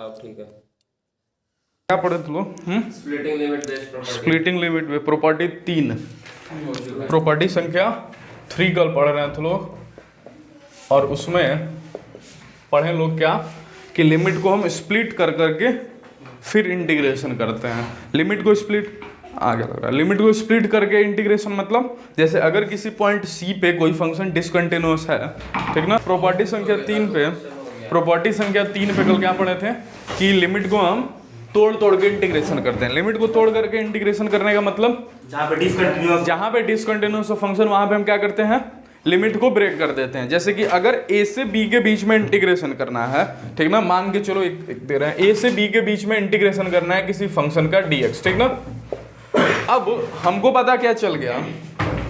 हाँ ठीक है। क्या पढ़े तुम लोग? Splitting limit based property. Splitting limit में प्रॉपर्टी 3, प्रॉपर्टी संख्या 3 कल पढ़ रहे हैं तुम लोग। और उसमें पढ़े लोग क्या कि लिमिट को हम स्प्लिट कर करके फिर इंटीग्रेशन करते हैं। लिमिट को स्प्लिट आगे लग रहा है। लिमिट को स्प्लिट करके इंटीग्रेशन मतलब जैसे अगर किसी पॉइंट सी पे कोई फंक्शन डिसकंटिन्यूअस है, ठीक ना। प्रॉपर्टी संख्या 3 पे, प्रॉपर्टी संख्या 3 पे कल क्या पढ़े थे कि लिमिट को हम तोड़ तोड़ के इंटीग्रेशन करते हैं। लिमिट को तोड़ करके इंटीग्रेशन करने का मतलब जहाँ पे डिसकंटिन्यूअस फंक्शन वहां पे हम क्या करते हैं, लिमिट को ब्रेक कर देते हैं। जैसे कि अगर a से b के बीच में इंटीग्रेशन करना है, ठीक ना, मान के चलो एक दे रहे हैं a से b के बीच में इंटीग्रेशन करना है किसी फंक्शन का dx, ठीक ना। अब हमको पता क्या चल गया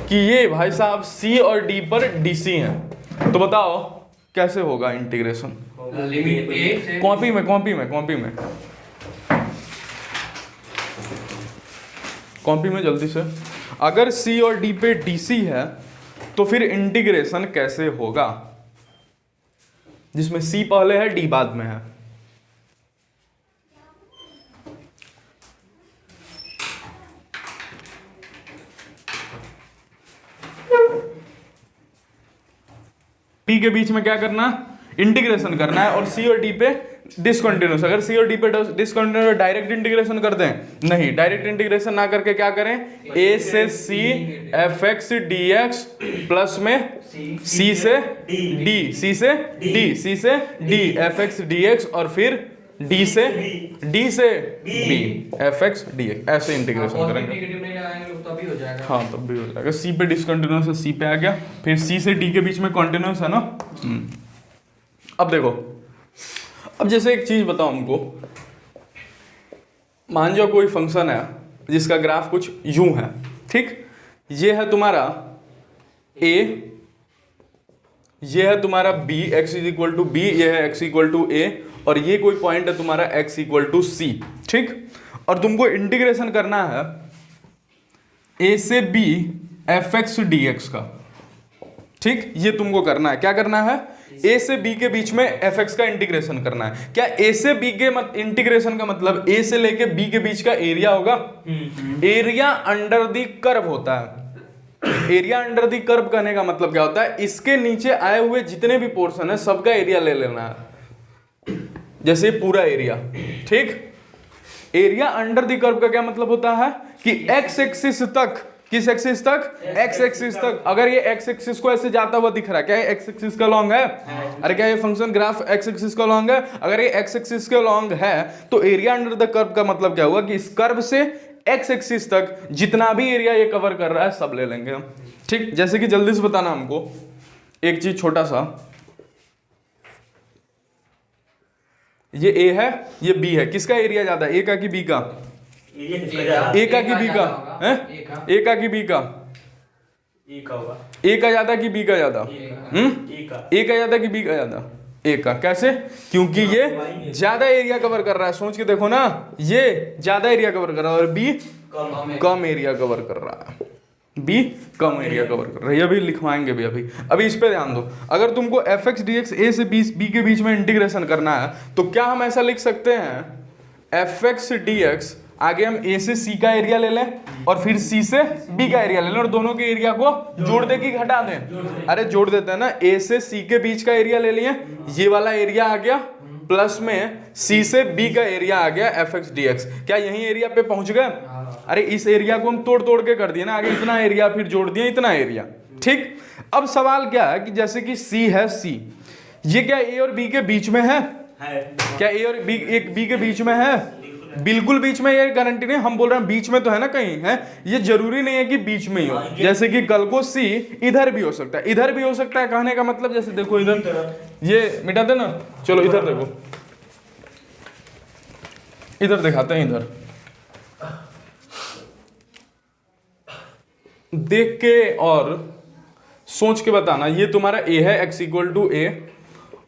कि ये भाई साहब c और d पर dc है, तो बताओ कैसे होगा इंटीग्रेशन। कॉपी में जल्दी से, अगर c और d पे dc है तो फिर इंटीग्रेशन कैसे होगा, जिसमें c पहले है d बाद में है। p के बीच में क्या करना, इंटीग्रेशन करना है, और c और d पे डिसकंटिन्यूअस। अगर c और d पे डिसकंटिन्यूअस डायरेक्ट इंटीग्रेशन कर दें, नहीं, डायरेक्ट इंटीग्रेशन ना करके क्या करें, a से c fx dx प्लस में c से d, c से d fx dx और फिर d से b fx dx, ऐसे इंटीग्रेशन करेंगे। हाँ तब भी हो जाएगा। c पे डिसकंटिन्यूअस है, c पे आ गया, फिर c से d के बीच में कॉन्टिन्यूअस है ना। अब देखो, अब जैसे एक चीज बताओ हमको, मान जाओ कोई फंक्शन है जिसका ग्राफ कुछ यूं है, ठीक। ये है तुम्हारा a, ये है तुम्हारा b, x is equal to b, ये है x इक्वल टू a, और ये कोई पॉइंट है तुम्हारा x इक्वल टू c, ठीक। और तुमको इंटीग्रेशन करना है a से b fx dx का, ठीक। ये तुमको करना है, क्या करना है, a से b के बीच में fx का इंटीग्रेशन करना है। क्या a से b के इंटीग्रेशन का मतलब a से लेके b के बीच का एरिया होगा। एरिया अंडर द कर्व होता है। एरिया अंडर द कर्व कहने का मतलब क्या होता है, इसके नीचे आए हुए जितने भी पोर्शन है सबका एरिया ले लेना है, जैसे पूरा एरिया, ठीक। एरिया अंडर द कर्व का क्या मतलब होता है कि x एक्सिस तक, किस एक्सिस तक, x एक्सिस तक। अगर ये x एक्सिस को ऐसे जाता हुआ दिख रहा है, क्या ये x एक्सिस का लॉन्ग है? अरे क्या ये फंक्शन ग्राफ x एक्सिस का लॉन्ग है? अगर ये x एक्सिस का लॉन्ग है तो एरिया अंडर द कर्व का मतलब क्या हुआ कि इस कर्व से x एक्सिस तक जितना भी एरिया ये कवर कर रहा है सब ले लेंगे हम, ठीक। जैसे कि जल्दी से बताना हमको एक चीज, छोटा सा, ये a है, ये b है, किसका एरिया ज्यादा, a का कि b का? ए का कि बी का है? ए का कि बी का? ए का ज्यादा कि बी का ज्यादा? ए का ज्यादा कि बी का ज्यादा? ए का। कैसे? क्योंकि ये ज्यादा एरिया कवर कर रहा है। सोच के देखो ना, ये ज्यादा एरिया कवर कर रहा है और बी कम एरिया कवर कर रहा है। बी कम एरिया कवर कर रहा है। अभी लिखवाएंगे भी, अभी इस पे ध्यान दो। अगर तुमको fx dx a से b के बीच में इंटीग्रेशन करना है तो क्या हम ऐसा लिख सकते हैं, fx dx आगे हम a से c का एरिया ले लें और फिर c से b का एरिया ले लें और दोनों के एरिया को जोड़ दे कि घटा दें? अरे जोड़ देते हैं ना। a से c के बीच का एरिया ले लिए, ये वाला एरिया आ गया, प्लस में c से b का एरिया आ गया fx dx। क्या यही एरिया पे पहुंच गए? अरे इस एरिया को हम तोड़ तोड़ के कर दिए ना, आगे इतना एरिया फिर जोड़ दिया इतना एरिया, ठीक। अब सवाल क्या है कि जैसे कि c है, c ये क्या a और b के बीच में है? क्या a और b के बीच में है? बिल्कुल बीच में, ये गारंटी नहीं। हम बोल रहे हैं बीच में तो है ना, कहीं है, ये जरूरी नहीं है कि बीच में ही हो। जैसे कि कल को C इधर भी हो सकता है, इधर भी हो सकता है। कहने का मतलब जैसे देखो इधर, ये मिटा दे ना, चलो इधर देखो, इधर दिखाते हैं, इधर देख के और सोच के बताना। ये तुम्हारा a है, x इक्वल टू a,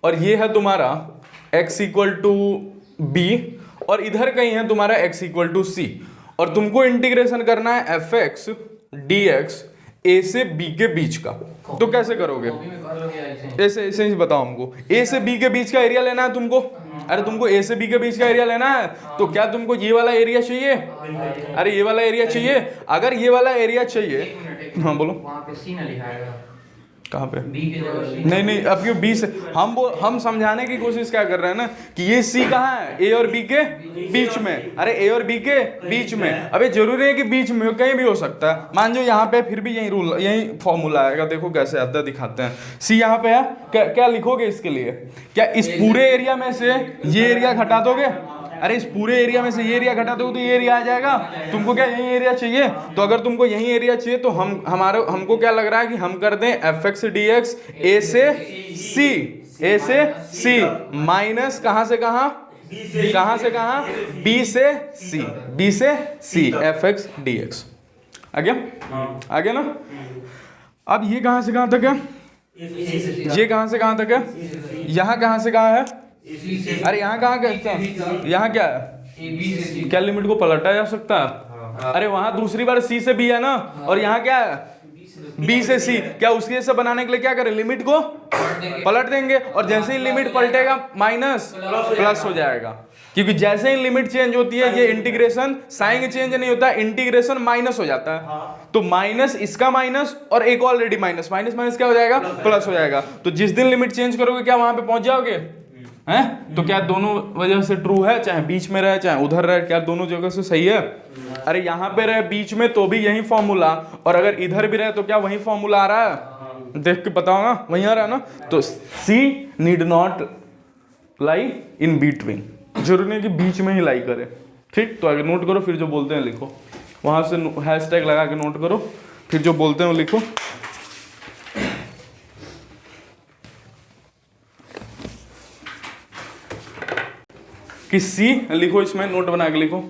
और ये है तुम्हारा x इक्वल टू b, और इधर कहीं है तुम्हारा x इक्वल टू c, और तुमको इंटीग्रेशन करना है fx dx a से b के बीच का। तो कैसे करोगे? ऐसे ऐसे ही बताओ हमको। a से b के बीच का एरिया लेना है तुमको, अरे तुमको ए से बी के बीच का एरिया लेना है, तो क्या तुमको ये वाला एरिया चाहिए? अरे ये वाला एरिया चाहिए। अगर ये वाला एरिया चाहिए, हाँ बोलो। वहाँ पे सी ना लिखाएगा, कहाँ पे? बी की जगह सी। नहीं, अब क्यों बी से हम समझाने की कोशिश क्या कर रहे हैं ना कि ये सी कहाँ है? ए और बी के बीच में। अरे ए और बी के बीच में, अबे जरूरी है कि बीच में, कहीं भी हो सकता है। मान जो यहाँ पे फिर भी यही रूल, यही फॉर्मूला आएगा। देखो कैसे आता है, दिखाते हैं। सी यहाँ पे है, क्या लिखोगे इसके लिए? क्या इस पूरे एरिया में से ये एरिया घटा दोगे? अरे इस पूरे एरिया में से ये एरिया घटा दो तो ये एरिया आ जाएगा। तुमको क्या यही एरिया चाहिए? तो अगर तुमको यही एरिया चाहिए तो हमको क्या लग रहा है कि हम कर दें F X D X A से सी माइनस कहाँ से कहाँ बी से C F X D X. आ गया ना? अब ये कहाँ से कहाँ तक है? ये कहाँ से कहाँ तक है? यहाँ कहाँ से कहाँ है? अरे यहाँ कहाँ है? यहाँ क्या है? क्या लिमिट को पलटा जा सकता है? अरे वहां दूसरी बार सी से बी है ना, और यहाँ क्या है? बी से सी। क्या उसके जैसे बनाने के लिए क्या करें? लिमिट को पलट देंगे, और जैसे ही लिमिट पलटेगा माइनस प्लस हो जाएगा, क्योंकि जैसे ही लिमिट चेंज होती है ये इंटीग्रेशन साइन चेंज नहीं होता, इंटीग्रेशन माइनस हो जाता है। तो माइनस इसका माइनस और एक ऑलरेडी माइनस क्या हो जाएगा? प्लस हो जाएगा। तो जिस दिन लिमिट चेंज करोगे क्या वहां पे पहुंच जाओगे? हैं? तो क्या दोनों वजह से ट्रू है? चाहे बीच में रहे चाहे उधर रहे, क्या दोनों जगह से सही है? अरे यहाँ पे रहे बीच में तो भी यही फॉर्मूला, और अगर इधर भी रहे तो क्या वही फॉर्मूला आ रहा है? देख के बताओ ना, वही आ रहा है ना? तो C need not lie in between, जरूरी नहीं कि बीच में ही लाई करे। ठीक, तो आगे नोट करो, फिर जो बोलते हैं लिखो। वहां से हैशटैग लगा के नोट करो, फिर जो बोलते हैं वो लिखो। कि सी लिखो, इसमें नोट बना के लिखो।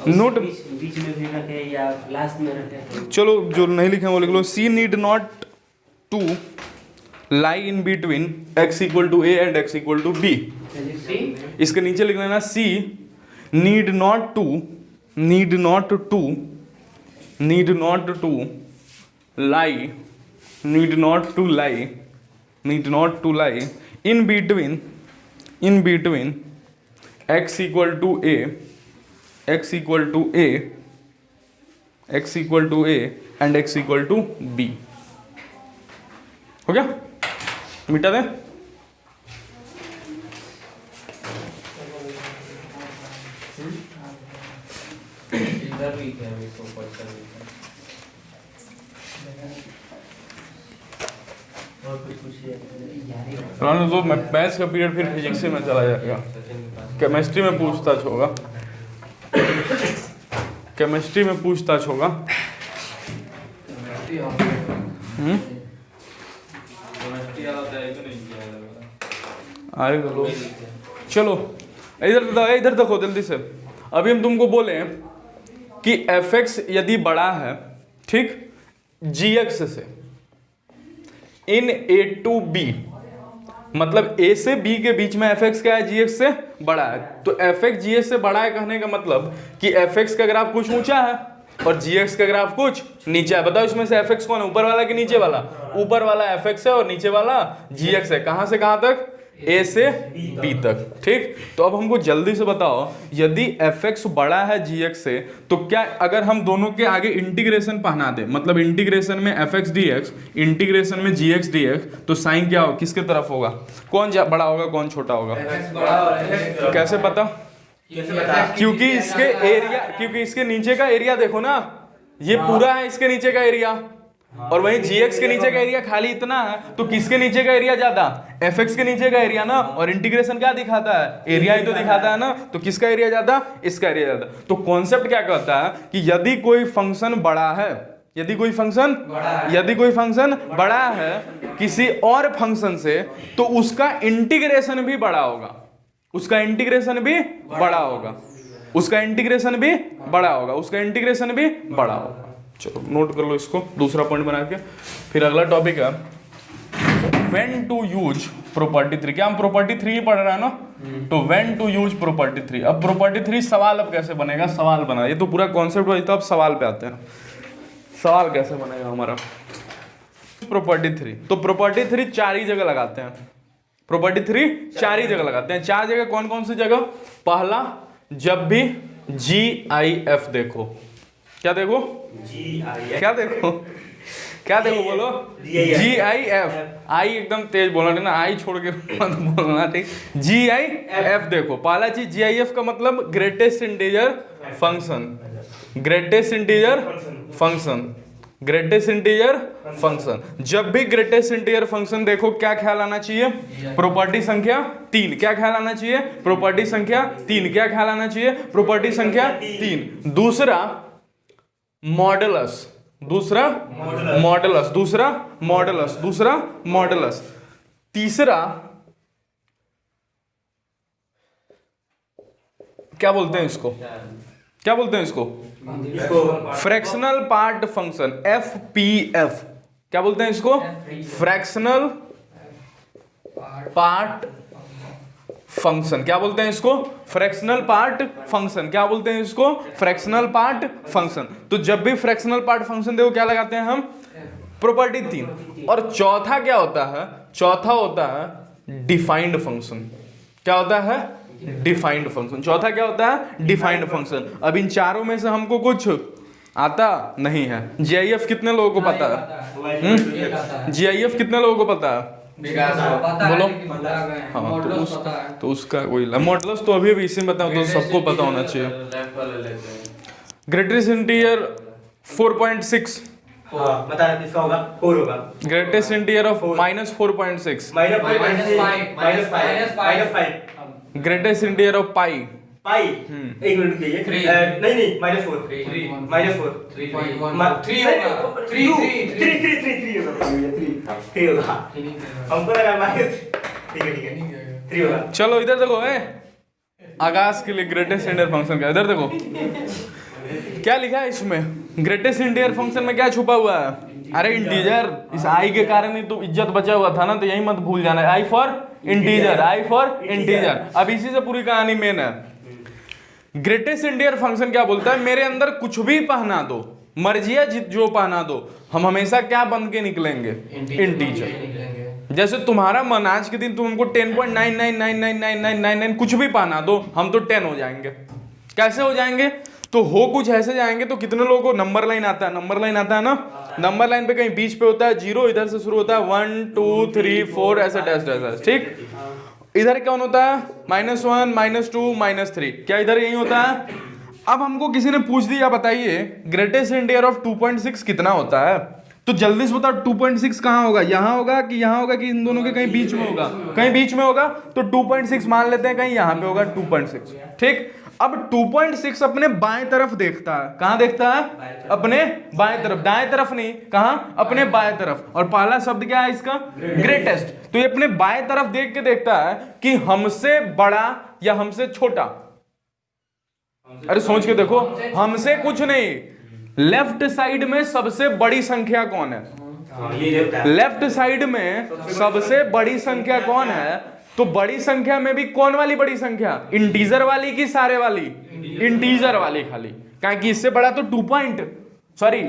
नोट बीच में भी रखे या लास्ट में रखे, चलो जो नहीं लिखे वो लिख लो। C need not to lie in between X equal to A and X equal to B. इसके नीचे लिख लेना C need not to lie in between x equal to A and x equal to B. हो गया? मिटा दें? इधर भी क्या है इसको क्वेश्चन और कुछ पूछिए। तो मैथ्स का पीरियड फिर फिजिक्स में चला जाएगा। केमिस्ट्री में पूछताछ होगा। चलो इधर देखो जल्दी से। अभी हम तुमको बोले कि एफ एक्स यदि बड़ा है, ठीक, जी एक्स से इन ए टू बी, मतलब ए से बी के बीच में एफ एक्स क्या है? जी एक्स से बड़ा है। तो एफ एक्स जी एक्स से बड़ा है कहने का मतलब कि एफ एक्स का ग्राफ कुछ ऊंचा है और जी एक्स का ग्राफ कुछ नीचे है। बताओ इसमें से एफ एक्स कौन है? ऊपर वाला कि नीचे वाला? ऊपर वाला एफ एक्स है और नीचे वाला जी एक्स है। कहां से कहां तक? ए से बी तक। ठीक, तो अब हमको जल्दी से बताओ, यदि एफ एक्स बड़ा है जी एक्स से, तो क्या अगर हम दोनों के आगे इंटीग्रेशन पहना दे, मतलब इंटीग्रेशन में F X D x, integration में जी एक्स डी एक्स, तो साइन क्या होगा? किसके तरफ होगा? कौन बड़ा होगा कौन छोटा होगा? कैसे पता? क्योंकि इसके नीचे का एरिया देखो ना, ये पूरा है इसके नीचे का एरिया, और वहीं gx के नीचे का एरिया खाली इतना है, तो किसके नीचे का एरिया ज्यादा? fx के नीचे का एरिया ना, और इंटीग्रेशन क्या दिखाता है? एरिया ही तो दिखाता है ना, तो किसका एरिया ज्यादा? इसका एरिया ज्यादा। तो कॉन्सेप्ट क्या कहता है कि यदि कोई फंक्शन बड़ा है, यदि कोई फंक्शन बड़ा है किसी और फंक्शन से, तो उसका इंटीग्रेशन भी बड़ा होगा, उसका इंटीग्रेशन भी बड़ा होगा। चलो नोट कर लो इसको, दूसरा पॉइंट बना के। फिर अगला टॉपिक है व्हेन टू यूज प्रॉपर्टी 3। क्या हम प्रॉपर्टी 3 ही पढ़ रहे हैं ना? तो व्हेन टू यूज प्रॉपर्टी 3। अब प्रॉपर्टी 3 सवाल अब कैसे बनेगा? सवाल बना, ये तो पूरा कॉन्सेप्ट वही था, अब सवाल पे आते हैं। सवाल कैसे बनेगा हमारा? प्रॉपर्टी 3, तो प्रॉपर्टी 3 चार ही जगह लगाते हैं। प्रॉपर्टी 3 चार ही जगह लगाते हैं। चार जगह कौन कौन सी जगह? पहला, जब भी GIF देखो, क्या देखो? क्या देखो? क्या देखो बोलो? GIF। आई एकदम तेज बोलना ठीक ना, आई छोड़ के मत बोलना ठीक। GIF देखो, पहला चीज GIF का मतलब greatest integer function, greatest integer function, greatest integer function. जब भी ग्रेटेस्ट इंटीजर फंक्शन देखो क्या ख्याल आना चाहिए? प्रॉपर्टी संख्या 3। क्या ख्याल आना चाहिए? प्रॉपर्टी संख्या 3। क्या ख्याल आना चाहिए? प्रॉपर्टी संख्या 3। दूसरा मॉडुलस, दूसरा मॉडुलस, दूसरा मॉडुलस, दूसरा मॉडुलस। तीसरा क्या बोलते हैं इसको? क्या बोलते हैं इसको? Fractional part function, FPF। क्या बोलते हैं इसको? Fractional part function. क्या बोलते हैं इसको? Fractional part function. क्या बोलते हैं इसको? Fractional part function. तो जब भी फ्रैक्शनल पार्ट फंक्शन देखो क्या लगाते हैं हम? प्रॉपर्टी 3। और चौथा क्या होता है? चौथा होता है डिफाइंड फंक्शन। क्या होता है? Defined function. चौथा क्या होता है? Defined function. अब इन चारों में से हमको कुछ आता नहीं है। GIF कितने लोगों को पता है? GIF कितने लोगों को पता है? बोलो। हाँ, तो उसका कोई मॉडुलस तो अभी इसी में बताओ, तो सबको पता होना चाहिए। Greatest integer 4.6। बता किसका होगा? 4 होगा। Greatest integer of -4.6। -5 greatest integer of pi. Pi एक मिनट रुकिए। नहीं -4 -4 3 होगा। हमको लगा ठीक है 3 होगा। चलो इधर देखो है आकाश के लिए ग्रेटेस्ट इंटीजर फंक्शन का। इधर देखो क्या लिखा है इसमें? ग्रेटेस्ट इंटीजर फंक्शन में क्या छुपा हुआ है? अरे इंटीजर, इस आई के कारण ही तो इज्जत बचा हुआ था ना, तो यही मत भूल जाना। I for integer, I for integer. अब इसी से पूरी कहानी मेन है। ग्रेटेस्ट इंटीजर फंक्शन क्या बोलता है? मेरे अंदर कुछ भी पहना दो, मर्जी है जो पहना दो, हम हमेशा क्या बन के निकलेंगे? इंटीजर। जैसे तुम्हारा मन आज के दिन तुम हमको 10.99999999 कुछ भी पहना दो, हम तो 10 हो जाएंगे। कैसे हो जाएंगे? तो हो कुछ ऐसे जाएंगे। तो कितने लोगों को नंबर लाइन आता है? नंबर लाइन आता है ना? नंबर लाइन पे कहीं बीच पे होता है 0, इधर से शुरू होता है 1 2 3 4 ऐसे डैश डैश, ठीक। इधर कौन होता है? -1 -2 -3। क्या इधर यही होता है? अब हमको किसी ने पूछ दिया, बताइए ग्रेटेस्ट इंटीजर ऑफ 2.6 कितना होता है? तो जल्दी से बताओ 2.6 कहाँ होगा? यहाँ होगा कि यहाँ होगा कि इन दोनों के कहीं बीच में होगा? कहीं बीच में होगा। तो 2.6 मान लेते हैं कहीं यहाँ पे होगा 2.6, ठीक। अब 2.6 अपने बाएं तरफ देखता है। कहां देखता है? अपने बाएं तरफ, दाएं तरफ नहीं। कहां? अपने बाएं तरफ। और पहला शब्द क्या है इसका? ग्रेटेस्ट। तो ये अपने बाएं तरफ देख के देखता है कि हमसे बड़ा या हमसे छोटा। अरे सोच के देखो, हमसे कुछ नहीं, लेफ्ट साइड में सबसे बड़ी संख्या कौन है? लेफ्ट साइड में सबसे बड़ी संख्या कौन है? तो बड़ी संख्या में भी कौन वाली बड़ी संख्या? इंटीजर वाली कि सारे वाली? इंटीजर वाली खाली। क्या कि इससे बड़ा तो 2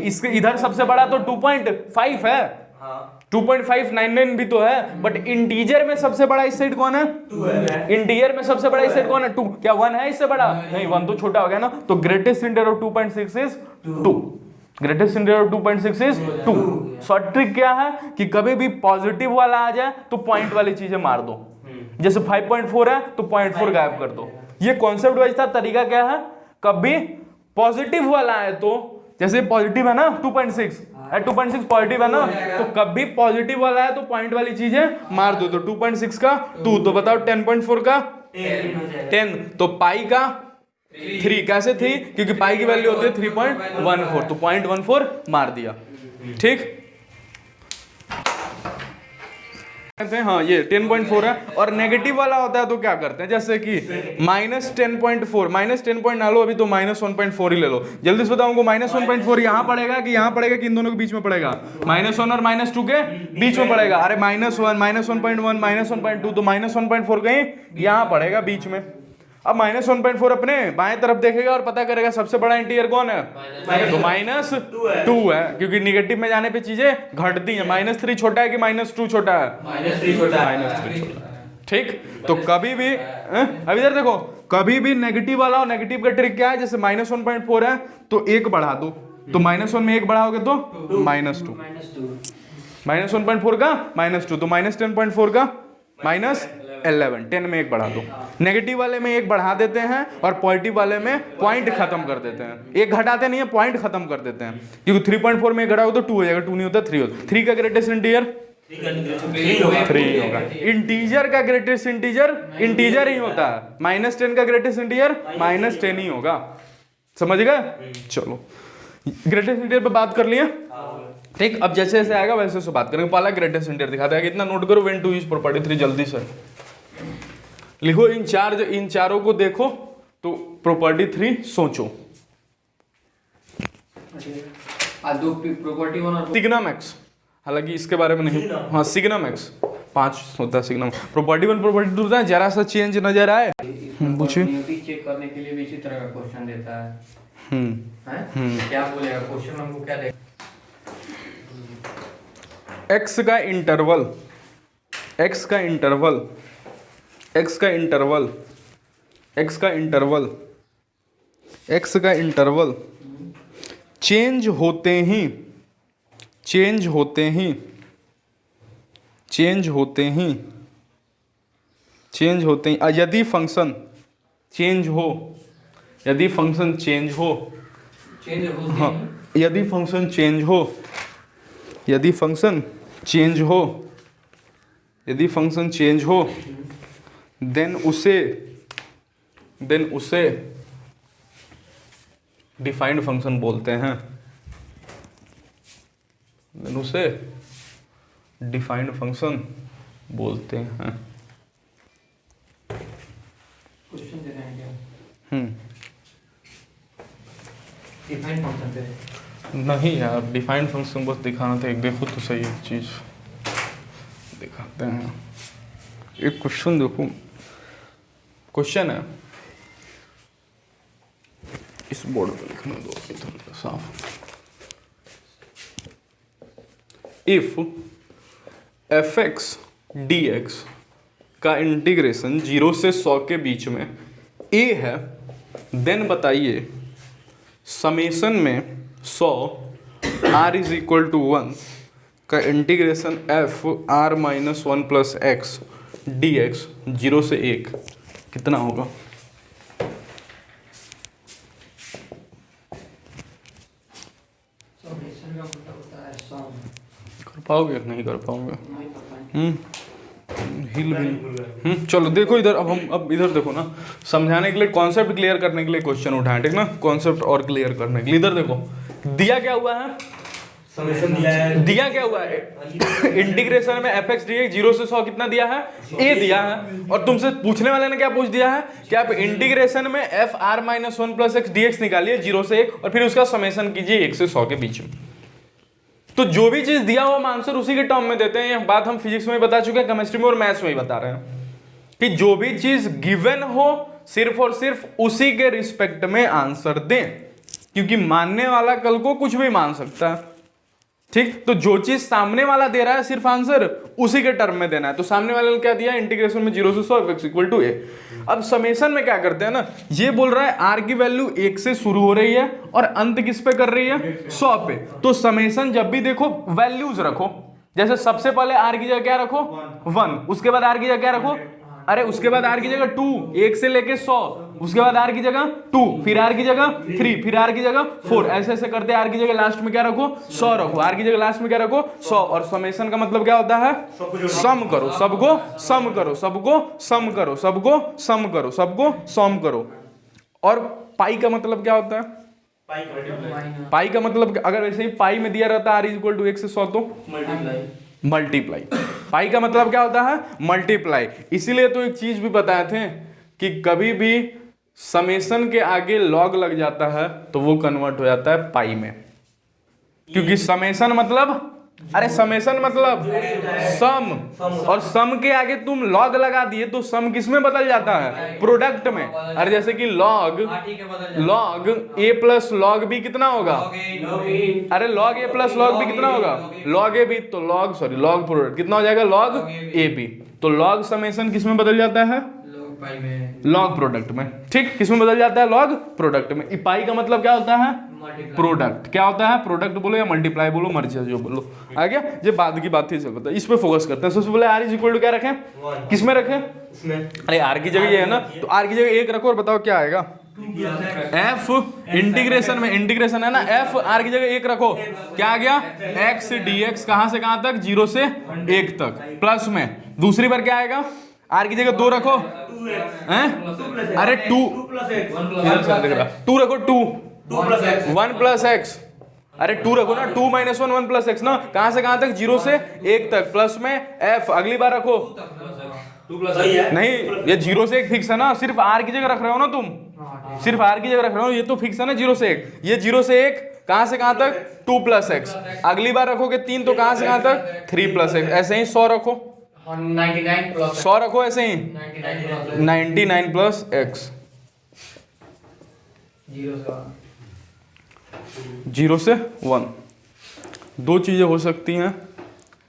इसके इधर सबसे बड़ा तो 2.5 है। 2.599 भी तो है, बट इंटीजर में सबसे बड़ा इस साइड कौन है? 2 है। इंटीजर में सबसे बड़ा इस साइड कौन है? 2। क्या 1 है इससे बड़ा? नहीं, 1 तो छोटा हो गया ना। तो greatest integer of 2.6 is 2। Greatest integer of 2.6 is 2। Short trick क्या है कि कभी भी पॉजिटिव वाला आ जाए तो पॉइंट वाली चीजें मार दो। जैसे 5.4 है तो 0.4 गायब कर दो। ये कॉन्सेप्ट वाइज था। तरीका क्या है? कभी पॉजिटिव वाला है तो, जैसे पॉजिटिव है ना 2.6 पॉजिटिव है ना, तो कभी पॉजिटिव वाला है तो पॉइंट वाली चीजें मार दो। तो 2.6 का 2, तो बताओ 10.4 का 10, तो पाई का 3। कैसे 3? क्योंकि पाई की वैल्यू होती है 3.14, तो 0.14 मार दिया, ठीक। हाँ, ये 10.4 है। और नेगेटिव वाला होता है तो क्या करते हैं? जैसे कि -10.4, -10 ना लो अभी, तो -1.4 ही ले लो। जल्दी से बताओ, -1.4 यहाँ पड़ेगा कि यहाँ पड़ेगा कि इन दोनों के बीच में पड़ेगा? -1 और -2 के बीच में पड़ेगा। अरे -1 -1.1 -1.2, तो -1.4 कहीं यहाँ पड़ेगा बीच में। अब -1.4 अपने बाएं तरफ देखेगा और पता करेगा सबसे बड़ा इंटीजर कौन है? तो -2 है, क्योंकि निगेटिव में जाने पे चीजें घटती हैं। -3 छोटा है कि -2 छोटा है? -3 छोटा है। -3 छोटा है। ठीक, तो कभी भी अब इधर देखो, कभी भी नेगेटिव वाला और नेगेटिव का ट्रिक क्या है, जैसे -1.4 है तो एक बढ़ा दो, तो -1 में एक बढ़ाओगे तो -2, -1.4 का -2, तो -10.4 का -11, 10 में एक बढ़ा दो। नेगेटिव वाले में एक बढ़ा देते हैं और पॉजिटिव वाले में पॉइंट खत्म कर देते हैं, एक घटाते नहीं है, पॉइंट खत्म कर देते हैं, क्योंकि 3.4 में एक घटाओ तो 2 हो जाएगा, 2 नहीं होता 3 होता। 3 का ग्रेटेस्ट इंटीजर 3 होगा। इंटीजर का ग्रेटेस्ट इंटीजर इंटीजर ही होता है, -10 का ग्रेटेस्ट इंटीजर -10 ही होगा, समझ गए। चलो ग्रेटेस्ट इंटीजर पे बात कर लिए, ठीक। अब जैसे जैसे आएगा वैसे वैसे बात करेंगे। पहला ग्रेटेस्ट इंटीजर दिखाता है, कितना नोट करो, व्हेन टू यूज प्रॉपर्टी 3, जल्दी से लिखो। इन चारों को देखो तो प्रॉपर्टी 3 सोचो। प्रॉपर्टी 1 और सिग्नम एक्स, हालांकि इसके बारे में नहीं, हाँ सिग्नम एक्स 5 होता है सिग्नम। प्रॉपर्टी 1 प्रॉपर्टी 2 होता है, जरा सा चेंज नजर आए पूछिए। चेक करने के लिए भी इसी तरह का क्वेश्चन देता है। क्या बोलेगा क्वेश्चन, हमको क्या देगा? एक्स का इंटरवल, एक्स का इंटरवल, एक्स का इंटरवल, एक्स का इंटरवल, एक्स का इंटरवल चेंज होते ही, चेंज होते ही, चेंज होते ही, चेंज होते ही, यदि फंक्शन चेंज हो, यदि फंक्शन चेंज हो, चेंज होते हाँ, यदि फंक्शन चेंज हो, यदि फंक्शन चेंज हो, यदि फंक्शन चेंज हो, देन उसे डिफाइंड फंक्शन बोलते हैं, देन उसे डिफाइंड फंक्शन बोलते हैं। क्वेश्चन दे रहे हैं क्या? डिफाइन फंक्शन दे नहीं यार, डिफाइंड फंक्शन बस दिखाना था, एक देखो तो सही एक चीज दिखाते हैं। एक क्वेश्चन देखो, क्वेश्चन है, इस बोर्ड पे लिखना दो इधर साफ। इफ fx dx का इंटीग्रेशन 0 से 100 के बीच में a है, देन बताइए समेशन में 100 r इज इक्वल टू 1 का integration f r minus 1 plus x D x 0 से 1 कितना होगा? समेशन का मतलब होता है सम। कर पाओगे नहीं कर पाओगे? नहीं कर पाएंगे। हिल भी चलो देखो इधर, अब इधर देखो ना, समझाने के लिए, कॉन्सेप्ट क्लियर करने के लिए क्वेश्चन उठाएं, ठीक ना, कॉन्सेप्ट और क्लियर करने के लिए। इधर देखो दिया क्या हुआ है, समेशन दिया है, दिया क्या हुआ है, इंटीग्रेशन में fx dx 0 से 100 कितना दिया है, a दिया है, और तुमसे पूछने वाले ने क्या पूछ दिया है कि आप इंटीग्रेशन में f r minus 1 plus x dx निकालिए 0 से 1 और फिर उसका समेशन कीजिए 1 से 100 के बीच में। तो जो भी चीज दिया हुआ हम आंसर उसी के टर्म में देते हैं। यह बात हम फिजिक्स में बता चुके हैं, केमिस्ट्री में और मैथ्स में ही बता रहे हैं कि जो भी चीज गिवन हो सिर्फ और सिर्फ उसी के रिस्पेक्ट में आंसर दें, क्योंकि मानने वाला कल को कुछ भी मान सकता है, ठीक। तो जो चीज सामने वाला दे रहा है सिर्फ आंसर उसी के टर्म में देना है। तो सामने वाले ने क्या दिया, इंटीग्रेशन में 0 से 100 x इक्वल टू a। अब समेशन में क्या करते हैं ना, ये बोल रहा है r की वैल्यू 1 से शुरू हो रही है और अंत किस पे कर रही है, 100 पे। तो समेशन जब भी देखो वैल्यूज रखो, जैसे सबसे पहले r की जगह क्या रखो 1, उसके बाद r की जगह क्या रखो, अरे उसके बाद r की जगह 2, 1 से लेके 100, उसके बाद r की जगह 2, फिर r की जगह 3, फिर r की जगह 4, ऐसे ऐसे करते r की जगह लास्ट में क्या रखो 100 रखो, r की जगह लास्ट में क्या रखो 100। और समेशन का मतलब क्या होता है, सम करो सबको, सम करो सबको, सम करो सबको, सम करो सबको, सम करो। और पाई का मतलब क्या होता है, पाई का मतलब अगर वैसे ही पाई में दिया रहता है r इक्वल टू 1 से 100 तो मल्टीप्लाई। पाई का मतलब क्या होता है, मल्टीप्लाई। इसीलिए तो एक चीज भी बताए थे कि कभी भी समेशन के आगे लॉग लग जाता है तो वो कन्वर्ट हो जाता है पाई में, क्योंकि समेशन मतलब अरे समेशन मतलब सम, और सम के आगे तुम लॉग लगा दिए तो सम किस में बदल जाता है? प्रोडक्ट में। अरे जैसे कि log A plus log B कितना होगा? अरे log A plus log B कितना होगा? लॉग ए बी, तो लॉग प्रोडक्ट कितना हो जाएगा? Log A B. तो लॉग समेशन किस में बदल जाता है? लॉग प्रोडक्ट में। ठीक, किस में बदल जाता है? लॉग प्रोडक्ट में। पाई का मतलब क्या होता है? प्रोडक्ट। क्या होता है? प्रोडक्ट बोलो या मल्टीप्लाई बोलो, मर्जी है जो बोलो। आ गया? ये बाद की बात ही चलता है, इस पे फोकस करते हैं। सबसे पहले आर इज इक्वल टू क्या रखें? किस में रखें? अरे आर की जगह ये है ना, तो आर की जगह 1 रखो और बताओ क्या आएगा? एफ इंटीग्रेशन में, इंटीग्रेशन है ना, एफ आर की जगह 1 रखो, क्या आ गया? एक्स डी एक्स, कहां से कहां तक? 0 से 1 तक, प्लस में दूसरी बार क्या आएगा? आर की जगह 2 रखो, हैं? अरे 2 रखो, 1 प्लस एक्स, अरे 2 रखो ना, 2 - 1 1 प्लस एक्स ना, कहां से कहां तक? 0 से 1 तक, प्लस में एफ अगली बार रखो। नहीं, ये 0 से 1 फिक्स है ना, सिर्फ आर की जगह रख रहे हो ना तुम, सिर्फ आर की जगह रख रहे हो, ये तो फिक्स है ना 0 से 1। ये 0 से 1 कहां से कहां तक? 2 प्लस एक्स, अगली बार रखोगे 3 तो कहां से कहां तक? 3 प्लस एक्स। ऐसे ही 100 रखो, 100 रखो, ऐसे ही 99 प्लस एक्स, 0 से 1। दो चीजें हो सकती हैं,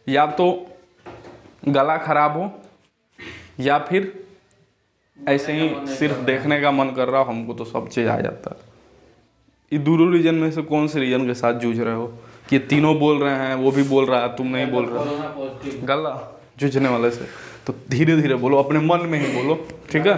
या तो गला खराब हो, या फिर ऐसे ही सिर्फ देखने का मन कर रहा हो, हमको तो सब चीज आ जाता है। ये दोनों रीजन में से कौन से रीजन के साथ जूझ रहे हो? कि तीनों बोल रहे हैं, वो भी बोल रहा है, तुम नहीं बोल रहे हो? गला जूझने वाले से तो धीरे धीरे बोलो, अपने मन में ही बोलो, ठीक है?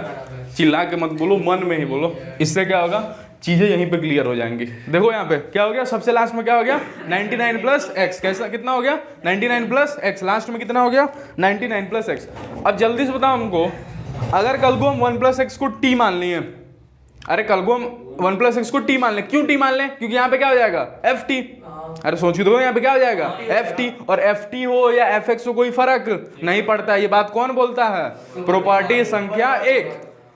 चिल्ला के मत बोलो, मन में ही बोलो। इससे क्या होगा? चीजें यहीं पे क्लियर हो जाएंगी। देखो यहाँ पे क्या हो गया, सबसे लास्ट में क्या हो गया? 99 प्लस एक्स। कैसा, कितना हो गया? 99 प्लस एक्स। लास्ट में कितना हो गया? 99 प्लस एक्स। अब जल्दी से बताओ हमको, अगर कल को हम 1 प्लस एक्स को टी मान लिए, अरे कल को हम 1 प्लस एक्स को टी मान लें, क्यों टी मान लें? क्योंकि यहाँ पे क्या हो जाएगा? F T. अरे सोचिए तो, यहाँ पे क्या हो जाएगा? F T. और एफ टी हो या एफ एक्स हो, कोई फर्क नहीं पड़ता। ये बात कौन बोलता है? प्रॉपर्टी संख्या 1।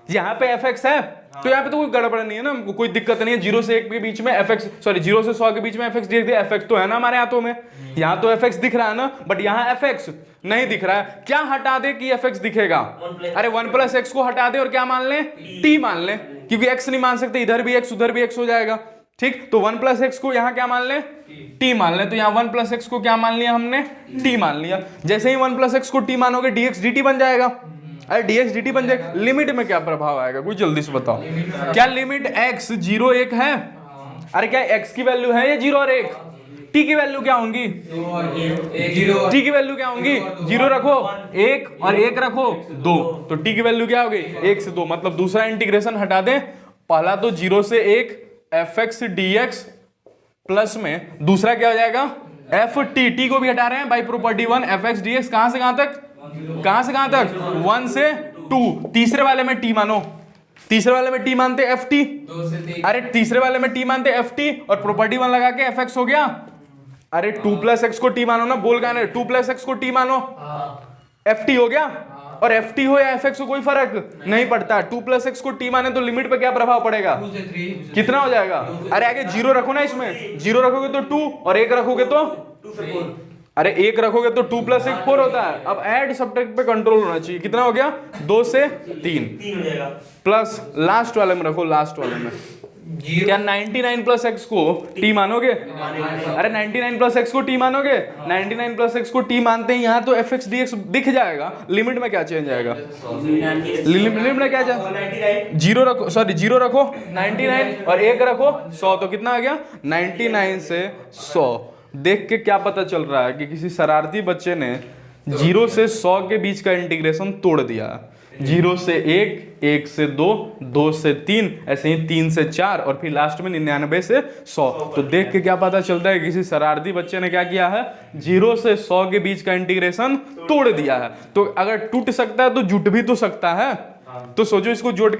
यहाँ पे एफ एक्स है तो यहाँ पे तो कोई गड़बड़ नहीं है ना, हमको कोई दिक्कत नहीं है। 0 से 1 के बीच में एफ एक्स, सॉरी 0 से 100 के बीच में एफ एक्स दिख दिया, एफ एक्स तो है ना हमारे हाथों में, यहाँ तो एफ एक्स दिख रहा है ना, बट यहाँ एफ एक्स नहीं दिख रहा है। क्या हटा दे कि एफ एक्स दिखेगा? अरे 1 प्लस एक्स को हटा दे और क्या मान लें? टी मान लें, क्योंकि एक्स नहीं मान सकते, इधर भी एक्स उधर भी एक्स हो जाएगा। ठीक, तो 1 प्लस एक्स को यहाँ क्या मान लें? टी मान लें। तो यहाँ 1 प्लस एक्स को क्या मान लिया हमने? टी मान लिया। जैसे ही 1 प्लस एक्स को टी मानोगे, डीएक्स डी टी बन जाएगा। अरे डीएक्स डी टी बन जाएगा। लिमिट में क्या प्रभाव आएगा? कोई जल्दी से बताओ। क्या लिमिट एक्स 0 1 है? अरे क्या एक्स की वैल्यू है या 0 और 1? टी की वैल्यू क्या होंगी? टी की वैल्यू क्या होंगी? 0 रखो 1 और 1 रखो 2, तो टी की वैल्यू क्या होगी? 1 से 2। मतलब दूसरा इंटीग्रेशन हटा दें, पहला तो 0 से 1 F X D x, plus में दूसरा क्या हो जाएगा? F T. टी को भी हटा रहे हैं by property 1, F X D x कहां से कहां तक? कहां से कहां तक? 1 से 2। तीसरे वाले में टी मानो, तीसरे वाले में टी मानते एफ टी, अरे तीसरे वाले में टी मानते एफ टी और प्रॉपर्टी 1 लगा के एफ एक्स हो गया। अरे 2 प्लस एक्स को टी मानो ना, बोल गया 2 प्लस एक्स को टी मानो, एफ टी हो गया। और एफ टी हो या एफ एक्स हो कोई फर्क नहीं पड़ता। 2 प्लस एक्स को टी माने तो लिमिट पे क्या प्रभाव पड़ेगा? 2 से 3 कितना हो जाएगा? अरे आगे 0 रखो ना, इसमें 0 रखोगे तो 2 और 1 रखोगे तो 2 अरे 1 रखोगे तो 2 प्लस 1 4 होता है। अब ऐड सब्ट्रैक्ट पे कंट्रोल होना चाहिए। कितना हो गया? 2 से 3 हो जाएगा। प्लस लास्ट वाले में रखो, लास्ट वाले में क्या 99 प्लस एक्स को टी मानोगे? अरे 99 प्लस एक्स को टी मानोगे? 99 प्लस एक्स को टी मानते हैं, यहाँ तो एफ एक्स डी एक्स दिख जाएगा। लिमिट में क्या चेंज आएगा? लिमिट में क्या चेंज? 0 रखो, सॉरी 0 रखो 99 और 1 रखो 100, तो कितना आ गया? 99 से 100। देख के क्या पता चल रहा है कि किसी शरारती बच्चे ने 0 से 100 के बीच का इंटीग्रेशन तोड़ दिया। 0 से 1, 1 से 2, 2 से 3, ऐसे ही 3 से 4 और फिर लास्ट में 99 से 100। तो देख के क्या पता चलता है किसी शरारती बच्चे ने क्या किया है? 0 से 100 के बीच का इंटीग्रेशन तोड़ दिया है। तो अगर टूट सकता है तो जुट भी तो सकता है। तो सोचो इसको जोड़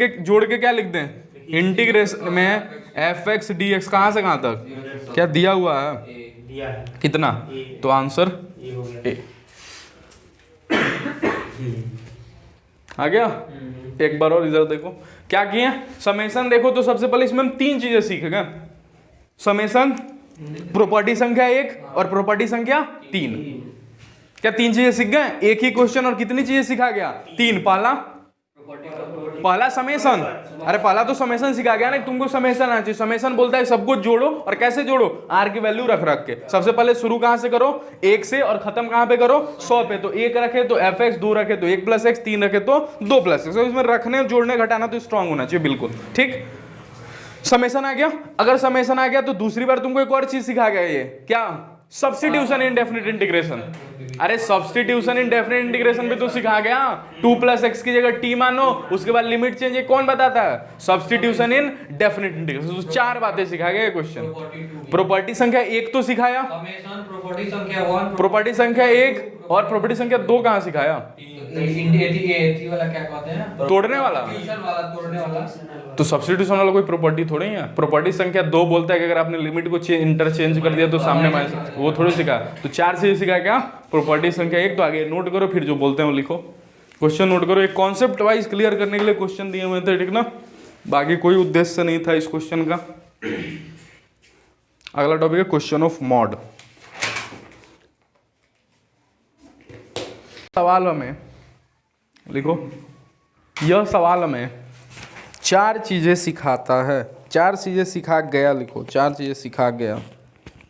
के क्या लिख दें? इंटीग्रेशन में एफ एक्स डी एक्स कहां से कहां तक क्या दिया हुआ है? कितना? तो आंसर ए आ गया। एक बार और इधर देखो क्या किए। समेशन देखो तो सबसे पहले इसमें हम 3 चीजें सीखेंगे। समेशन प्रॉपर्टी संख्या 1 और प्रॉपर्टी संख्या 3। क्या 3 चीजें सीख गए? एक ही क्वेश्चन और कितनी चीजें सिखा गया? 3। पहला समेशन, अरे पहला तो समेशन सिखा गया ना, तुमको समेशन आना चाहिए। समेशन बोलता है सब कुछ जोड़ो, और कैसे जोड़ो? आर की वैल्यू रख रख के। सबसे पहले शुरू कहां से करो? 1 से, और खत्म कहां पे करो? 100 पे। तो 1 रखे तो fx, 2 रखे तो 1 + x, 3 रखे तो 2 + x। इसमें रखने, जोड़ने, घटाना तो स्ट्रांग होना चाहिए, बिल्कुल ठीक। समेशन आ गया। अगर समेशन आ गया तो दूसरी बार तुमको एक और चीज सिखा गया, ये क्या? सब्स्टिट्यूशन इन डेफिनेट इंटीग्रेशन। अरे सब्स्टिट्यूशन इन डेफिनेट इंटीग्रेशन भी तो सिखा गया। 2 + x की जगह t मानो, उसके बाद लिमिट चेंज, ये कौन बताता है? सब्स्टिट्यूशन इन डेफिनेट इंटीग्रेशन। तो 4 बातें सिखा गया ये क्वेश्चन। प्रॉपर्टी संख्या 1 तो सिखाया, प्रॉपर्टी संख्या 1, प्रॉपर्टी संख्या 1 और प्रॉपर्टी संख्या 2 कहां सिखाया? वाला क्या कहते हैं? तोड़ने वाला। तोड़ने वाला। तो सब्स्टिट्यूशन वाला कोई प्रॉपर्टी थोड़ी है। प्रॉपर्टी संख्या 2 बोलता है कि अगर आपने लिमिट को इंटरचेंज कर दिया तो सामने माइनस, वो थोड़ी सिखा। तो 4 से सिखा क्या? प्रॉपर्टी संख्या 1। तो आगे नोट करो, फिर जो बोलते हैं वो लिखो। क्वेश्चन नोट करो, एक कॉन्सेप्ट वाइज क्लियर करने के लिए क्वेश्चन दिए हुए थे, ठीक ना? बाकी कोई उद्देश्य नहीं था इस क्वेश्चन का। अगला टॉपिक है क्वेश्चन ऑफ मॉड। सवाल में लिखो, यह सवाल में 4 चीजें सिखाता है। 4 चीजें सिखा गया, लिखो 4 चीजें सिखा गया।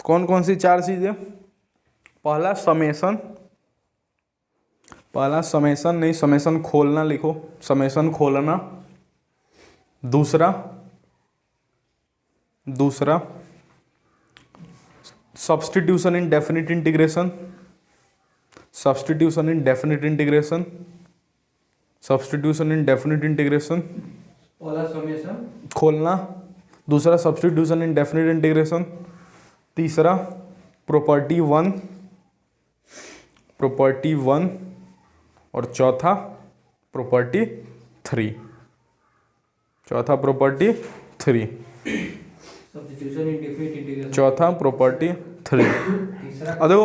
कौन कौन सी 4 चीजें? पहला समेशन, पहला समेशन नहीं, समेशन खोलना लिखो, समेशन खोलना। दूसरा सब्स्टिट्यूशन इन डेफिनिट इंटीग्रेशन, सब्स्टिट्यूशन इन डेफिनिट इंटीग्रेशन, सब्स्टिट्यूशन इन डेफिनिट इंटीग्रेशन। पहला समेशन खोलना, दूसरा सब्स्टिट्यूशन इन डेफिनिट इंटीग्रेशन, तीसरा प्रॉपर्टी 1 और चौथा प्रॉपर्टी 3। चौथा प्रॉपर्टी 3, सब्स्टिट्यूशन इन डेफिनिट इंटीग्रेशन, चौथा प्रॉपर्टी 3। अब देखो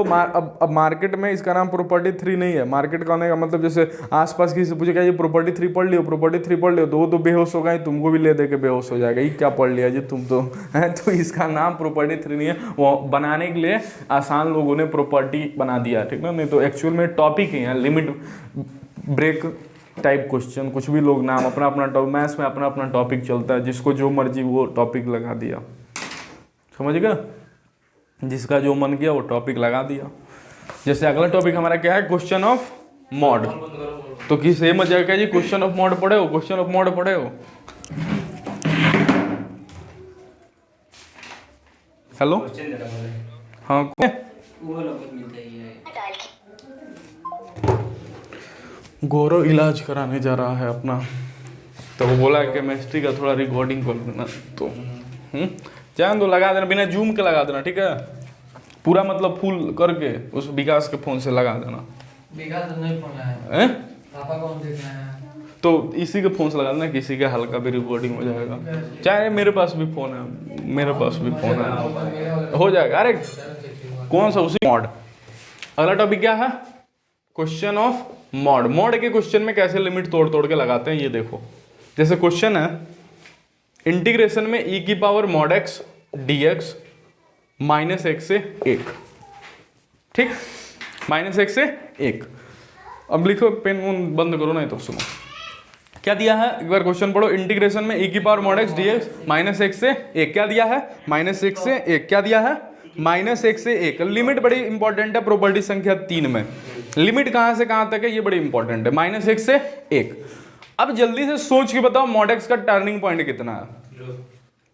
अब मार्केट में इसका नाम प्रॉपर्टी 3 नहीं है। मार्केट का होने का मतलब, जैसे आसपास किसी से पूछे क्या ये प्रॉपर्टी 3 पढ़ लियो, प्रॉपर्टी 3 पढ़ लियो, तो वो तो बेहोश होगा ही, तुमको भी ले दे के बेहोश हो जाएगा। ये क्या पढ़ लिया जी तुम तो है। तो इसका नाम प्रॉपर्टी 3 नहीं है, वो बनाने के लिए आसान लोगों ने प्रॉपर्टी बना दिया, ठीक ना? नहीं तो एक्चुअल में टॉपिक ही है, लिमिट ब्रेक टाइप क्वेश्चन। कुछ भी लोग नाम अपना अपना टॉपिक, मैथ्स में अपना अपना टॉपिक चलता है, जिसको जो मर्जी वो टॉपिक लगा दिया, समझ गया? जिसका जो मन किया वो टॉपिक लगा दिया। जैसे अगला टॉपिक हमारा क्या है? Question of mod. तो किस ये मजा क्या जी, क्वेश्चन ऑफ मॉड पढ़े हो? क्वेश्चन ऑफ मॉड पढ़े हो? हेलो, हाँ गौरव इलाज कराने जा रहा है अपना, तो वो बोला केमिस्ट्री का थोड़ा रिकॉर्डिंग कर देना। तो जान दो, लगा देना, बिना जूम के लगा देना, ठीक है? पूरा मतलब फुल करके उस विकास के फोन से लगा देना। विकास नहीं फोन है, पापा कौन देख रहे हैं? तो इसी के फोन से लगा देना, किसी का हल्का भी रिकॉर्डिंग हो जाएगा। चाहे मेरे पास भी फोन है, मेरे पास भी फोन है, हो जाएगा। अरे कौन सा? उसी मॉड। अगला टॉपिक क्या है? Question of mod. मॉड के क्वेश्चन में कैसे लिमिट तोड़ तोड़ के लगाते हैं ये देखो। जैसे क्वेश्चन है इंटीग्रेशन में e⁻mod x dx -1 से 1, ठीक? -1 से 1। अब लिखो, पेन बंद करो, नहीं तो सुनो क्या दिया है, एक बार क्वेश्चन पढ़ो। इंटीग्रेशन में e⁻mod x dx -1 से 1 क्या दिया है? -1 से 1 क्या दिया है? -1 से 1। लिमिट बड़ी इंपॉर्टेंट है प्रॉपर्टी संख्या 3 में। लिमिट कहां से कहां तक है ये बड़ी इंपॉर्टेंट है, -1 से 1। अब जल्दी से सोच के बताओ mod x का टर्निंग पॉइंट कितना है?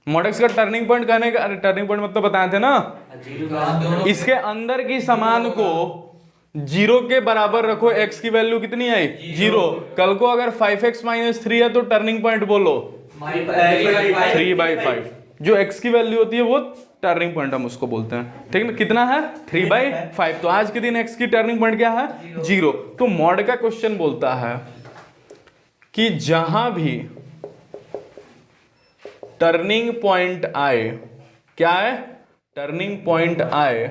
mod x का टर्निंग पॉइंट कहने का, अरे टर्निंग पॉइंट मतलब बताए थे ना, इसके अंदर की समान को 0 के बराबर रखो। x की वैल्यू कितनी है? 0। कल को अगर 5x - 3 है तो टर्निंग पॉइंट बोलो 3/5। जो x की वैल्यू होती है वो टर्निंग पॉइंट हम उसको बोलते हैं, ठीक ना? कितना है? 3/5। तो आज के दिन x की टर्निंग पॉइंट क्या है? 0। तो मॉड का क्वेश्चन बोलता है कि जहां भी टर्निंग पॉइंट आए, क्या है? टर्निंग पॉइंट आए,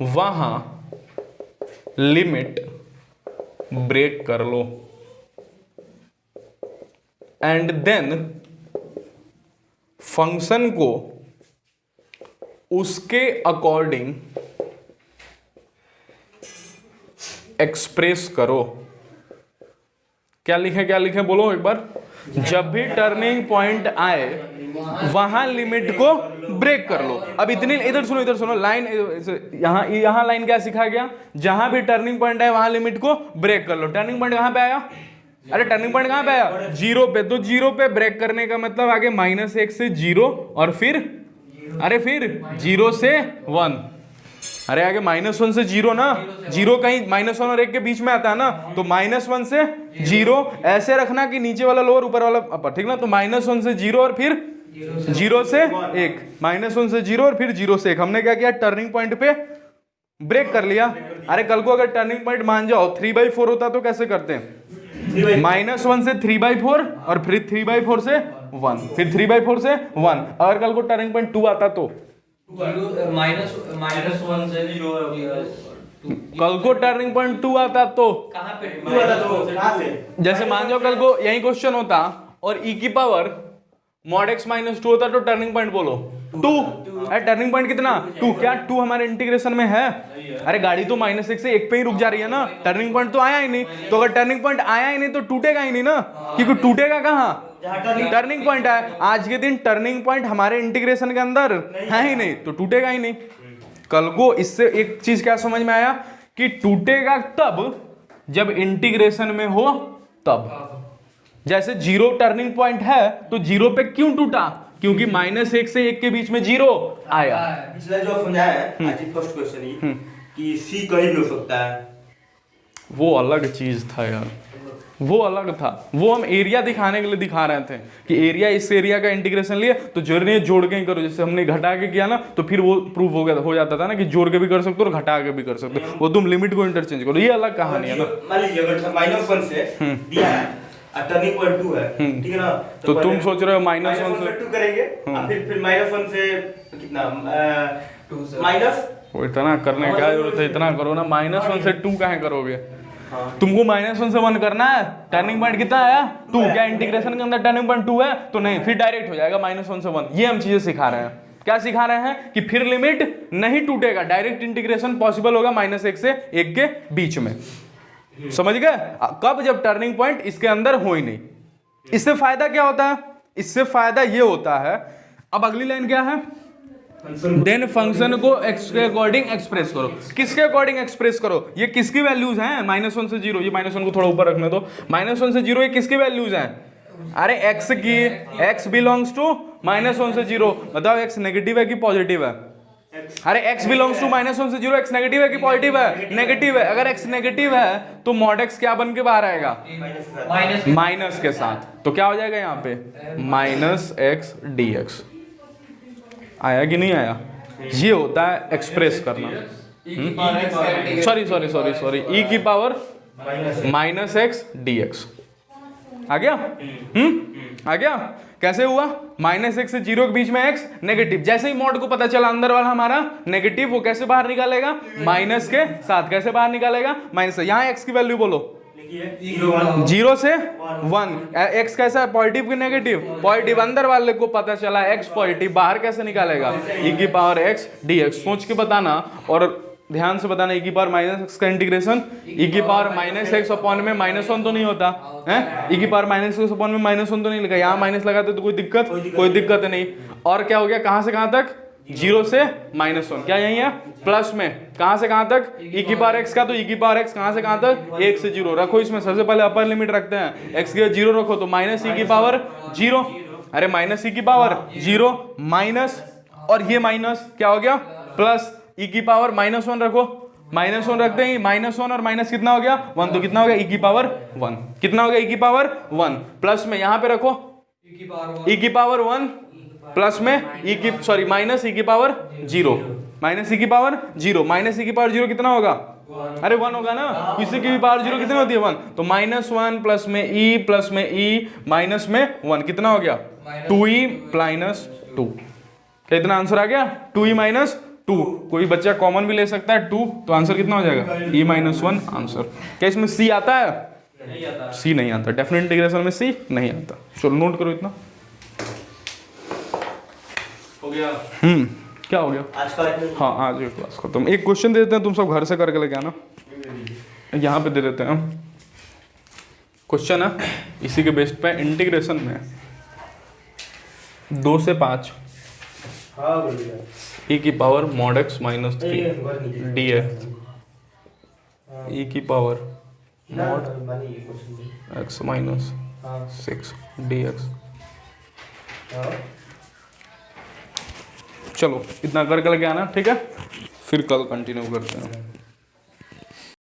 वहां लिमिट ब्रेक कर लो एंड देन फंक्शन को उसके अकॉर्डिंग एक्सप्रेस करो। क्या लिखे बोलो एक बार। जब भी टर्निंग पॉइंट आए वहां लिमिट को ब्रेक कर लो। अब इधर सुनो लाइन, यहां लाइन क्या सिखा गया, जहां भी टर्निंग पॉइंट आए वहां लिमिट को ब्रेक कर लो। टर्निंग पॉइंट कहां पे आया, अरे टर्निंग पॉइंट कहां पे आया, 0 पे, तो 0 पे ब्रेक करने का मतलब आगे -1 से 0 और फिर 0 से 1। अरे आगे -1 से 0 ना, 0 कहीं -1 और 1 के बीच में आता है ना, तो -1 से 0 ऐसे रखना कि नीचे वाला लोअर ऊपर वाला अपर, ठीक ना। तो -1 से 0 और फिर 0 से 1, -1 से 0 और फिर 0 से 1। हमने क्या किया, टर्निंग पॉइंट पे ब्रेक कर लिया। अरे कल को अगर टर्निंग पॉइंट मान जाओ 3/4 होता तो कैसे करते हैं, -1 से 3/4 और फिर 3/4 से 1, फिर 3/4 से 1। अगर कल को टर्निंग पॉइंट 2 आता तो -1 से 0 कल को टर्निंग पॉइंट 2 आता तो कहां पे 2 आता तो कहां से, जैसे मान जाओ कल को यही क्वेश्चन होता और e की पावर mod x -2 होता तो टर्निंग पॉइंट बोलो 2। अरे टर्निंग पॉइंट कितना 2, क्या 2 हमारे इंटीग्रेशन में है। अरे गाड़ी तो -1 से 1 पे ही रुक जा रही है ना, टर्निंग पॉइंट तो आया ही नहीं। तो अगर टर्निंग पॉइंट आया ही नहीं तो टूटेगा ही नहीं ना, क्योंकि टूटेगा कहाँ, टर्निंग पॉइंट है। आज के दिन टर्निंग पॉइंट हमारे इंटीग्रेशन के अंदर है ही नहीं तो टूटेगा ही नहीं। कल को इससे एक चीज क्या समझ में आया कि टूटेगा तब जब इंटीग्रेशन में हो तब। जैसे 0 टर्निंग पॉइंट है तो 0 पे क्यों टूटा, क्योंकि -1 से 1 के बीच में 0 आया। पिछला जो समझाया है आज फर्स्ट क्वेश्चन ही कि सी कहीं भी हो सकता है, वो अलग चीज था यार, वो अलग था। वो हम एरिया दिखाने के लिए दिखा रहे थे कि एरिया, इस एरिया का इंटीग्रेशन लिए तो जरूरी जोड़ के ही करो। जैसे हमने घटा के किया ना तो फिर वो प्रूफ हो जाता था ना कि जोड़ के भी कर सकते हो और घटा के भी कर सकते हो। वो तुम लिमिट को इंटरचेंज करो, ये अलग कहानी है ना। मान लीजिए अगर -1 से दिया है टर्निंग पॉइंट 2 है, ठीक है ना, तो तुम सोच रहे हो -1 से 2 करेंगे और फिर -1 से कितना माइनस, वो इतना करने क्या जरूरत है, इतना करो ना। -1 से 2 काहे करोगे, तुमको -1 से 1 करना है। टर्निंग पॉइंट कितना आया 2, क्या इंटीग्रेशन के अंदर टर्निंग पॉइंट 2 है तो नहीं, फिर डायरेक्ट हो जाएगा -1 से 1। ये हम चीजें सिखा रहे हैं। क्या सिखा रहे हैं कि फिर लिमिट नहीं टूटेगा, डायरेक्ट इंटीग्रेशन पॉसिबल होगा -1 से 1 के बीच में। समझ गए, कब, जब टर्निंग पॉइंट इसके अंदर हो ही नहीं। इससे फायदा क्या होता है, इससे फायदा ये होता है, अब अगली लाइन क्या है, देन फंक्शन को x के अकॉर्डिंग एक्सप्रेस करो। किसके अकॉर्डिंग एक्सप्रेस करो, ये किसकी वैल्यूज हैं, -1 से 0, ये -1 को थोड़ा ऊपर रखने दो, -1 से 0 ये किसकी वैल्यूज हैं, अरे x की, x बिलोंग्स टू -1 से 0। बताओ x नेगेटिव है कि पॉजिटिव है, अरे x बिलोंग्स टू -1 से 0, x नेगेटिव है कि पॉजिटिव है, नेगेटिव है। अगर x नेगेटिव है तो mod x क्या बन के बाहर आएगा, माइनस के साथ, तो क्या हो जाएगा यहाँ पे -x dx। आया कि नहीं आया, ये होता है एक्सप्रेस करना। सॉरी e की पावर -x dx आ गया। आ गया, कैसे हुआ, -1 से 0 के बीच में x नेगेटिव। जैसे ही मॉड को पता चला अंदर वाला हमारा नेगेटिव, वो कैसे बाहर निकालेगा, माइनस के साथ। कैसे बाहर निकालेगा, माइनस से। यहाँ x की वैल्यू बोलो 0 से 1, x कैसा है, पॉजिटिव की नेगेटिव, पॉजिटिव। अंदर वाले को पता चला x पॉजिटिव, बाहर कैसे निकालेगा, e की पावर x dx। सोच के बताना और ध्यान से बताना, e की पावर -x का इंटीग्रेशन, e की पावर -x अपॉन में -1 तो नहीं होता है, e की पावर -x अपॉन में -1 तो नहीं लगा। यहाँ माइनस लगाते तो कोई दिक्कत नहीं। और क्या हो गया, कहां से कहां तक, 0 से -1, क्या यही है, प्लस में कहां से कहां तक, e की पावर x का, तो e की पावर x कहां से कहां तक, 1 से 0 रखो। इसमें सबसे पहले अपर लिमिट रखते हैं, x की 0 रखो तो -e की पावर 0, अरे -e की पावर 0 माइनस, और ये माइनस क्या हो गया, प्लस e की पावर -1 रखो, -1 रखते हैं, -1 और माइनस कितना हो गया 1, तो कितना हो गया e की पावर 1, कितना हो गया e की पावर 1, प्लस में यहाँ पे रखो e की पावर 1, प्लस में माइनस e की पावर 0, माइनस e की पावर 0, माइनस e की पावर 0 कितना होगा, अरे 1 होगा ना, किसी की भी पावर 0 कितनी होती है 1, तो -1 प्लस में e माइनस में 1 कितना हो गया 2e माइनस 2। कितना आंसर आ गया 2e माइनस 2। कोई बच्चा कॉमन भी ले सकता है 2, तो आंसर कितना हो जाएगा e माइनस 1 आंसर। क्या इसमें c आता है, नहीं आता, c नहीं आता, डेफिनेट इंटीग्रेशन में c नहीं आता। चलो नोट करो इतना हो गया। क्या हो गया? आज का हाँ आज की क्लास खत्म। एक क्वेश्चन दे देते हैं, तुम सब घर से करके लेके आना, यहाँ पे दे देते हैं हम क्वेश्चन है। इसी के बेस्ड पे इंटीग्रेशन में 2 से 5 हाँ बोलिए e की power mod x minus 3 dx e की power mod x minus 6 dx। चलो इतना करके लेके आना, ठीक है? फिर कल कंटिन्यू करते हैं।